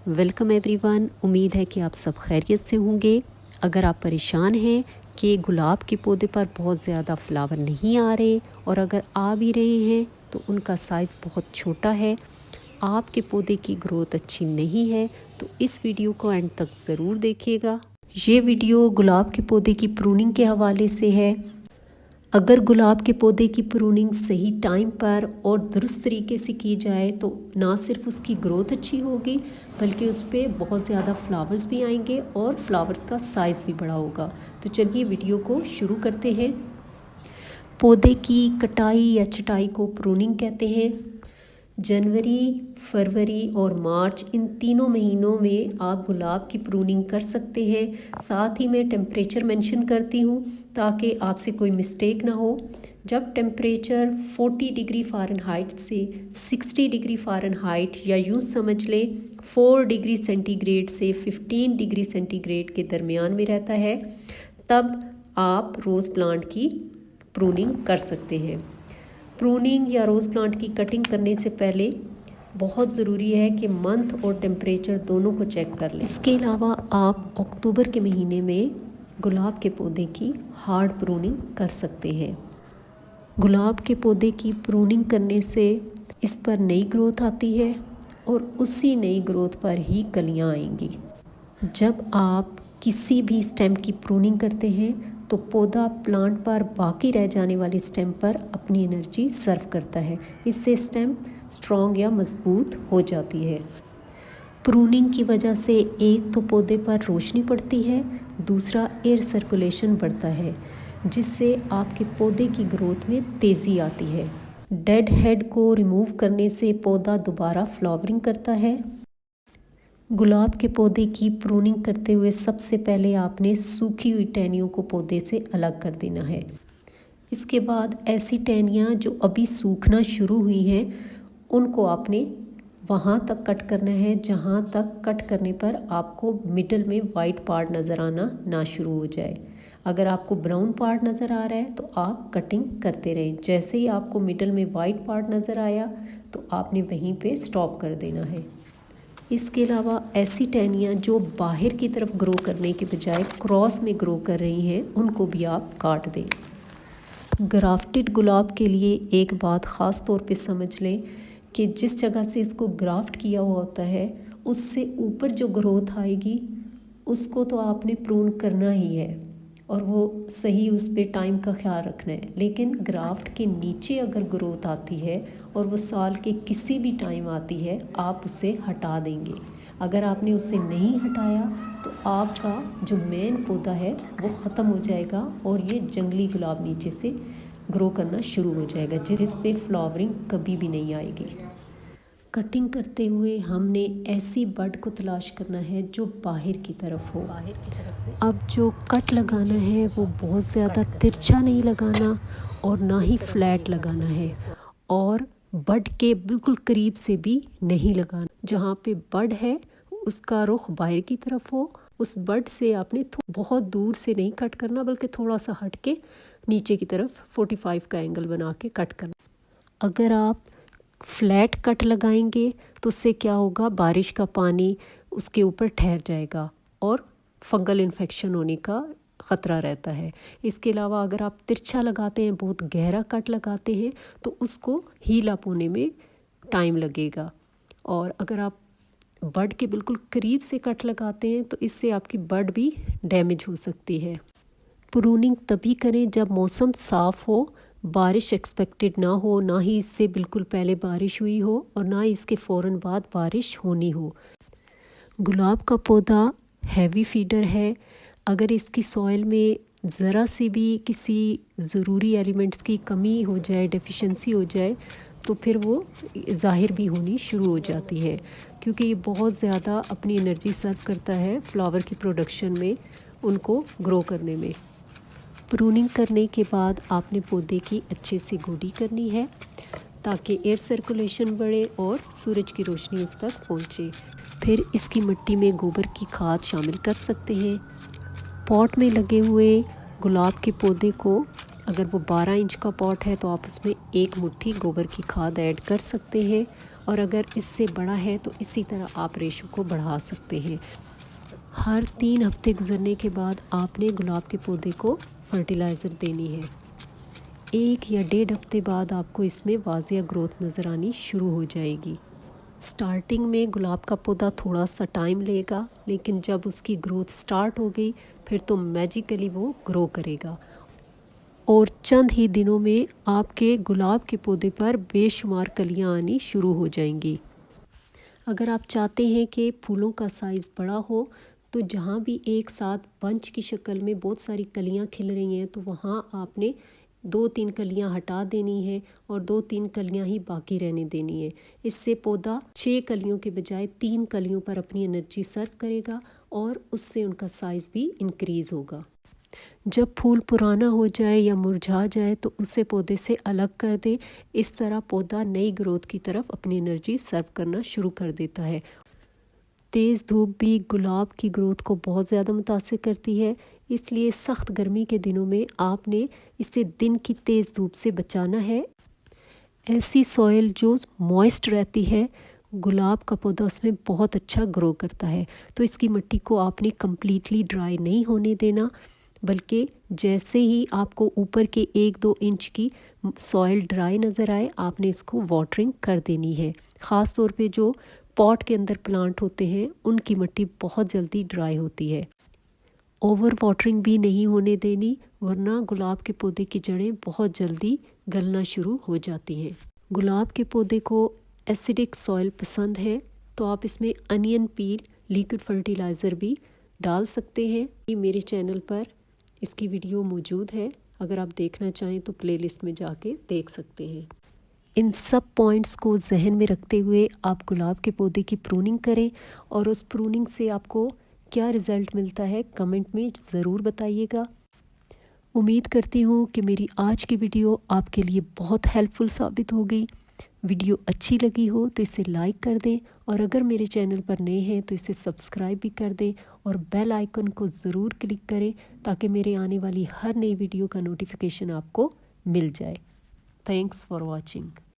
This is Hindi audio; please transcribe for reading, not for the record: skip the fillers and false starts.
Welcome everyone. उम्मीद है कि आप सब खैरियत से होंगे। अगर आप परेशान हैं कि गुलाब के पौधे पर बहुत ज़्यादा फ्लावर नहीं आ रहे और अगर आ भी रहे हैं तो उनका साइज़ बहुत छोटा है, आपके पौधे की ग्रोथ अच्छी नहीं है, तो इस वीडियो को एंड तक ज़रूर देखिएगा। ये वीडियो गुलाब के पौधे की प्रूनिंग के हवाले से है। अगर गुलाब के पौधे की प्रूनिंग सही टाइम पर और दुरुस्त तरीके से की जाए तो ना सिर्फ उसकी ग्रोथ अच्छी होगी बल्कि उस पर बहुत ज़्यादा फ्लावर्स भी आएंगे और फ्लावर्स का साइज़ भी बड़ा होगा। तो चलिए वीडियो को शुरू करते हैं। पौधे की कटाई या छटाई को प्रूनिंग कहते हैं। जनवरी, फरवरी और मार्च इन तीनों महीनों में आप गुलाब की प्रूनिंग कर सकते हैं। साथ ही मैं टेम्परेचर मेंशन करती हूँ ताकि आपसे कोई मिस्टेक ना हो। जब टेम्परेचर 40 डिग्री फ़ारेनहाइट से 60 डिग्री फ़ारेनहाइट या यूँ समझ लें 4 डिग्री सेंटीग्रेड से 15 डिग्री सेंटीग्रेड के दरमियान में रहता है, तब आप रोज़ प्लांट की प्रूनिंग कर सकते हैं। प्रूनिंग या रोज़ प्लांट की कटिंग करने से पहले बहुत ज़रूरी है कि मंथ और टेम्परेचर दोनों को चेक कर लें। इसके अलावा आप अक्टूबर के महीने में गुलाब के पौधे की हार्ड प्रूनिंग कर सकते हैं। गुलाब के पौधे की प्रूनिंग करने से इस पर नई ग्रोथ आती है और उसी नई ग्रोथ पर ही कलियां आएंगी। जब आप किसी भी स्टेम की प्रूनिंग करते हैं तो पौधा प्लांट पर बाकी रह जाने वाले स्टेम पर अपनी एनर्जी सर्व करता है। इससे स्टेम स्ट्रॉन्ग या मजबूत हो जाती है। प्रूनिंग की वजह से एक तो पौधे पर रोशनी पड़ती है, दूसरा एयर सर्कुलेशन बढ़ता है जिससे आपके पौधे की ग्रोथ में तेज़ी आती है। डेड हेड को रिमूव करने से पौधा दोबारा फ्लावरिंग करता है। गुलाब के पौधे की प्रूनिंग करते हुए सबसे पहले आपने सूखी हुई टहनियों को पौधे से अलग कर देना है। इसके बाद ऐसी टहनियाँ जो अभी सूखना शुरू हुई हैं उनको आपने वहाँ तक कट करना है जहाँ तक कट करने पर आपको मिडल में वाइट पार्ट नज़र आना ना शुरू हो जाए। अगर आपको ब्राउन पार्ट नज़र आ रहा है तो आप कटिंग करते रहें। जैसे ही आपको मिडल में वाइट पार्ट नज़र आया तो आपने वहीं पे स्टॉप कर देना है। इसके अलावा ऐसी टहनियाँ जो बाहर की तरफ ग्रो करने के बजाय क्रॉस में ग्रो कर रही हैं उनको भी आप काट दें। ग्राफ्टेड गुलाब के लिए एक बात ख़ास तौर पे समझ लें कि जिस जगह से इसको ग्राफ्ट किया हुआ होता है उससे ऊपर जो ग्रोथ आएगी उसको तो आपने प्रून करना ही है और वो सही उस पर टाइम का ख्याल रखना है। लेकिन ग्राफ्ट के नीचे अगर ग्रोथ आती है और वो साल के किसी भी टाइम आती है आप उसे हटा देंगे। अगर आपने उसे नहीं हटाया तो आपका जो मेन पौधा है वो ख़त्म हो जाएगा और ये जंगली गुलाब नीचे से ग्रो करना शुरू हो जाएगा जिस पे फ्लावरिंग कभी भी नहीं आएगी। कटिंग करते हुए हमने ऐसी बड को तलाश करना है जो बाहर की तरफ हो। अब जो कट लगाना है वो बहुत ज़्यादा तिरछा नहीं लगाना और ना ही फ्लैट लगाना है और बड के बिल्कुल करीब से भी नहीं लगाना। जहाँ पे बड है उसका रुख बाहर की तरफ हो। उस बड से आपने बहुत दूर से नहीं कट करना बल्कि थोड़ा सा हट के नीचे की तरफ 45 का एंगल बना के कट करना। अगर आप फ्लैट कट लगाएंगे तो उससे क्या होगा, बारिश का पानी उसके ऊपर ठहर जाएगा और फंगल इन्फेक्शन होने का ख़तरा रहता है। इसके अलावा अगर आप तिरछा लगाते हैं, बहुत गहरा कट लगाते हैं तो उसको हील अप होने में टाइम लगेगा। और अगर आप बड के बिल्कुल करीब से कट लगाते हैं तो इससे आपकी बड भी डैमेज हो सकती है। प्रूनिंग तभी करें जब मौसम साफ़ हो, बारिश एक्सपेक्टेड ना हो, ना ही इससे बिल्कुल पहले बारिश हुई हो और ना ही इसके फ़ौरन बाद बारिश होनी हो। गुलाब का पौधा हैवी फीडर है। अगर इसकी सॉइल में ज़रा सी भी किसी ज़रूरी एलिमेंट्स की कमी हो जाए, डेफिशिएंसी हो जाए तो फिर वो ज़ाहिर भी होनी शुरू हो जाती है क्योंकि ये बहुत ज़्यादा अपनी एनर्जी सर्व करता है फ्लावर की प्रोडक्शन में, उनको ग्रो करने में। प्रूनिंग करने के बाद आपने पौधे की अच्छे से गोडी करनी है ताकि एयर सर्कुलेशन बढ़े और सूरज की रोशनी उस तक पहुँचे। फिर इसकी मिट्टी में गोबर की खाद शामिल कर सकते हैं। पॉट में लगे हुए गुलाब के पौधे को, अगर वो 12 इंच का पॉट है तो आप उसमें 1 मुट्ठी गोबर की खाद ऐड कर सकते हैं और अगर इससे बड़ा है तो इसी तरह आप रेशो को बढ़ा सकते हैं। हर 3 हफ्ते गुजरने के बाद आपने गुलाब के पौधे को फर्टिलाइज़र देनी है। 1 या 1.5 हफ्ते बाद आपको इसमें वाज़िया ग्रोथ नज़र आनी शुरू हो जाएगी। स्टार्टिंग में गुलाब का पौधा थोड़ा सा टाइम लेगा, लेकिन जब उसकी ग्रोथ स्टार्ट हो गई फिर तो मैजिकली वो ग्रो करेगा और चंद ही दिनों में आपके गुलाब के पौधे पर बेशुमार कलियां आनी शुरू हो जाएंगी। अगर आप चाहते हैं कि फूलों का साइज़ बड़ा हो तो जहाँ भी एक साथ बंच की शक्ल में बहुत सारी कलियां खिल रही हैं तो वहाँ आपने 2-3 कलियां हटा देनी है और 2-3 कलियां ही बाकी रहने देनी है। इससे पौधा 6 कलियों के बजाय 3 कलियों पर अपनी एनर्जी सर्व करेगा और उससे उनका साइज़ भी इंक्रीज़ होगा। जब फूल पुराना हो जाए या मुरझा जाए तो उसे पौधे से अलग कर दें। इस तरह पौधा नई ग्रोथ की तरफ अपनी एनर्जी सर्व करना शुरू कर देता है। तेज़ धूप भी गुलाब की ग्रोथ को बहुत ज़्यादा मुतासिर करती है, इसलिए सख्त गर्मी के दिनों में आपने इसे दिन की तेज़ धूप से बचाना है। ऐसी सॉइल जो मॉइस्ट रहती है, गुलाब का पौधा उसमें बहुत अच्छा ग्रो करता है। तो इसकी मिट्टी को आपने कम्प्लीटली ड्राई नहीं होने देना, बल्कि जैसे ही आपको ऊपर के 1-2 इंच की सॉइल ड्राई नज़र आए आपने इसको वाटरिंग कर देनी है। ख़ास तौर पे जो पॉट के अंदर प्लांट होते हैं उनकी मिट्टी बहुत जल्दी ड्राई होती है। ओवर वाटरिंग भी नहीं होने देनी, वरना गुलाब के पौधे की जड़ें बहुत जल्दी गलना शुरू हो जाती हैं। गुलाब के पौधे को एसिडिक सॉइल पसंद है तो आप इसमें अनियन पील लिक्विड फर्टिलाइज़र भी डाल सकते हैं। ये मेरे चैनल पर इसकी वीडियो मौजूद है, अगर आप देखना चाहें तो प्लेलिस्ट में जाके देख सकते हैं। इन सब पॉइंट्स को जहन में रखते हुए आप गुलाब के पौधे की प्रूनिंग करें और उस प्रूनिंग से आपको क्या रिज़ल्ट मिलता है कमेंट में ज़रूर बताइएगा। उम्मीद करती हूँ कि मेरी आज की वीडियो आपके लिए बहुत हेल्पफुल साबित होगी। वीडियो अच्छी लगी हो तो इसे लाइक कर दें और अगर मेरे चैनल पर नए हैं तो इसे सब्सक्राइब भी कर दें और बेल आइकन को ज़रूर क्लिक करें ताकि मेरे आने वाली हर नई वीडियो का नोटिफिकेशन आपको मिल जाए। Thanks for watching.